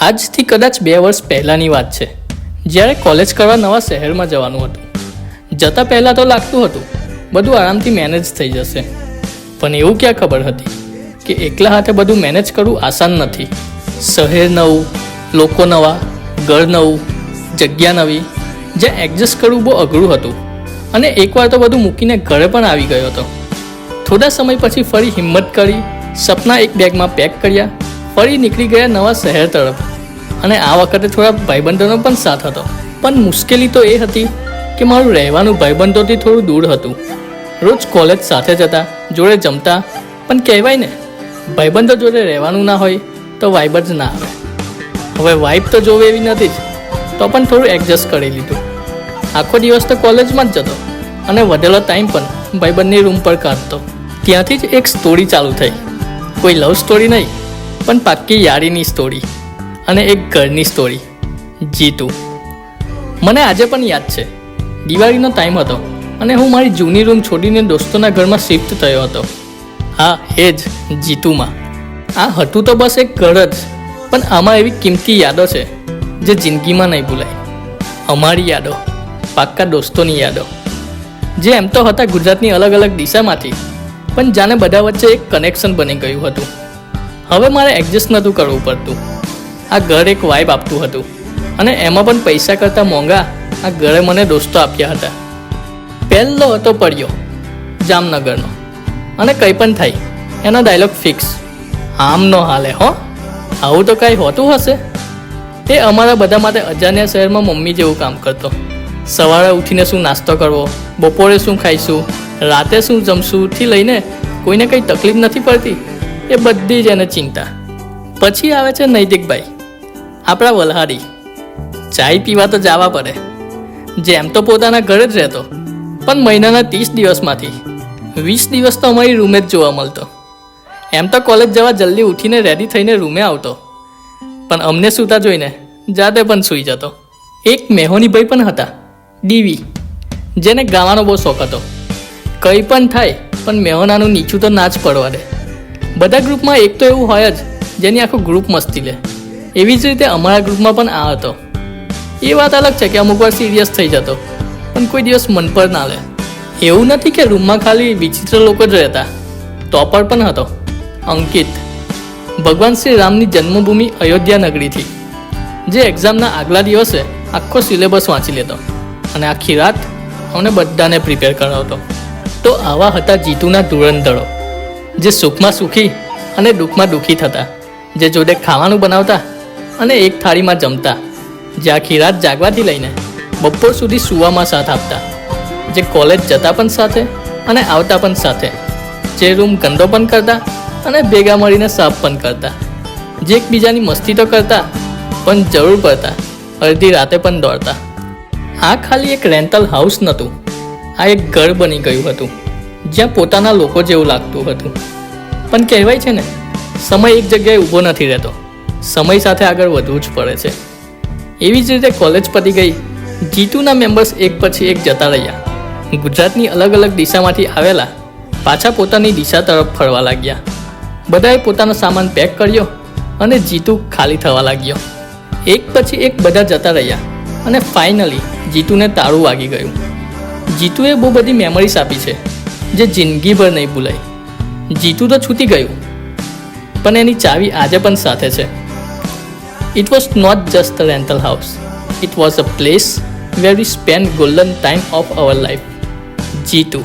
આજથી કદાચ 2 વર્ષ પહેલાંની વાત છે, જ્યારે કોલેજ કરવા નવા શહેરમાં જવાનું હતું. જતાં પહેલાં તો લાગતું હતું બધું આરામથી મેનેજ થઈ જશે, પણ એવું ક્યાં ખબર હતી કે એકલા હાથે બધું મેનેજ કરવું આસાન નથી. શહેર નવું, લોકો નવા, ઘર નવું, જગ્યા નવી, જ્યાં એડજસ્ટ કરવું બહુ અઘરું હતું. અને એકવાર તો બધું મૂકીને ઘરે પણ આવી ગયો હતો. થોડા સમય પછી ફરી હિંમત કરી સપના એક બેગમાં પેક કર્યા, ફરી નીકળી ગયા નવા શહેર તરફ. અને આ વખતે થોડા ભાઈબંધોનો પણ સાથ હતો. પણ મુશ્કેલી તો એ હતી કે મારું રહેવાનું ભાઈબંધોથી થોડું દૂર હતું. રોજ કોલેજ સાથે જતા, જોડે જમતા, પણ કહેવાય ને, ભાઈબંધો જોડે રહેવાનું ના હોય તો વાઇબ જ ના આવે. હવે વાઇબ તો જોવે એવી નથી જ, તો પણ થોડું એડજસ્ટ કરી લીધું. આખો દિવસ તો કોલેજમાં જ જતો અને વધેલો ટાઈમ પણ ભાઈબંધની રૂમ પર કાઢતો. ત્યાંથી જ એક સ્ટોરી ચાલુ થઈ. કોઈ લવ સ્ટોરી નહીં, પણ પાક્કી યારીની સ્ટોરી અને એક ઘરની સ્ટોરી. જીતુ. મને આજે પણ યાદ છે, દિવાળીનો ટાઈમ હતો અને હું મારી જૂની રૂમ છોડીને દોસ્તોના ઘરમાં શિફ્ટ થયો હતો. હા, એ જ જીતુમાં. આ હતું તો બસ એક ઘર જ, પણ આમાં એવી કિંમતી યાદો છે જે જિંદગીમાં નહીં ભૂલાય. અમારી યાદો, પાક્કા દોસ્તોની યાદો, જે એમ તો હતા ગુજરાતની અલગ અલગ દિશામાંથી, પણ જાણે બધા વચ્ચે એક કનેક્શન બની ગયું હતું. હવે મારે એડજસ્ટ નહોતું કરવું પડતું. આ ઘર એક વાઇબ આપતું હતું, અને એમાં પણ પૈસા કરતાં મોંઘા આ ઘરે મને દોસ્તો આપ્યા હતા. પહેલો હતો પડ્યો જામનગરનો, અને કંઈ પણ થાય એનો ડાયલોગ ફિક્સ, આમ નો હાલે હો, આવું તો કાંઈ હોતું હશે. એ અમારા બધા માટે અજાણ્યા શહેરમાં મમ્મી જેવું કામ કરતો. સવારે ઉઠીને શું નાસ્તો કરવો, બપોરે શું ખાઈશું, રાતે શું જમશું થી લઈને કોઈને કંઈ તકલીફ નથી પડતી, એ બધી જ એને ચિંતા. પછી આવે છે નૈતિકભાઈ, આપણા વલહારી. ચાય પીવા તો જવા પડે. જેમ તો પોતાના ઘરે જ રહેતો, પણ મહિનાના 30 દિવસમાંથી 20 દિવસ તો અમારી રૂમે જ જોવા મળતો. એમ તો કોલેજ જવા જલ્દી ઉઠીને રેડી થઈને રૂમે આવતો, પણ અમને સૂતા જોઈને જાતે પણ સૂઈ જતો. એક મેહોનીભાઈ પણ હતા, ડીવી, જેને ગાવાનો બહુ શોખ હતો. કંઈ પણ થાય પણ મેહોનાનું નીચું તો ના જ પડવા દે. બધા ગ્રુપમાં એક તો એવું હોય જ જેની આખું ગ્રુપ મસ્તી લે. એવી જ રીતે અમારા ગ્રુપમાં પણ આ હતો. એ વાત અલગ છે કે અમુક વાર સિરિયસ થઈ જતો, પણ કોઈ દિવસ મન પર ના લે. એવું નથી કે રૂમમાં ખાલી વિચિત્ર લોકો જ રહેતા. ટોપર પણ હતો, અંકિત, ભગવાન શ્રી રામની જન્મભૂમિ અયોધ્યા નગરીથી, જે એક્ઝામના આગલા દિવસે આખો સિલેબસ વાંચી લેતો અને આખી રાત અમને બધાને પ્રિપેર કરાવતો. તો આવા હતા જીતુના ધુરંધરો, જે સુખમાં સુખી અને દુઃખમાં દુઃખી થતા, જે જોડે ખાવાનું બનાવતા અને એક થાળીમાં જમતા, જે આખી રાત જાગવાથી લઈને બપોર સુધી સૂવામાં સાથ આપતા, જે કોલેજ જતા પણ સાથે અને આવતા પણ સાથે, જે રૂમ ગંદો પણ કરતા અને ભેગા મળીને સાફ પણ કરતા, જે એકબીજાની મસ્તી તો કરતા પણ જરૂર પડતા અડધી રાતે પણ દોડતા. આ ખાલી એક રેન્ટલ હાઉસ નહોતું, આ એક ઘર બની ગયું હતું, જ્યાં પોતાના લોકો જેવું લાગતું હતું. પણ કહેવાય છે ને, સમય એક જગ્યાએ ઊભો નથી રહેતો, સમય સાથે આગળ વધવું જ પડે છે. એવી જ રીતે કોલેજ પતી ગઈ. જીતુના મેમ્બર્સ એક પછી એક જતા રહ્યા. ગુજરાતની અલગ અલગ દિશામાંથી આવેલા પાછા પોતાની દિશા તરફ ફરવા લાગ્યા. બધાએ પોતાનો સામાન પેક કર્યો અને જીતુ ખાલી થવા લાગ્યો. એક પછી એક બધા જતા રહ્યા અને ફાઇનલી જીતુને તાળું વાગી ગયું. જીતુએ બહુ બધી મેમરીઝ આપી છે જે જિંદગીભર નહીં ભૂલાય. જીતુ તો છૂટી ગયું, પણ એની ચાવી આજે પણ સાથે છે. It was not just a rental house. It was a place where we spent golden time of our life. Jitu.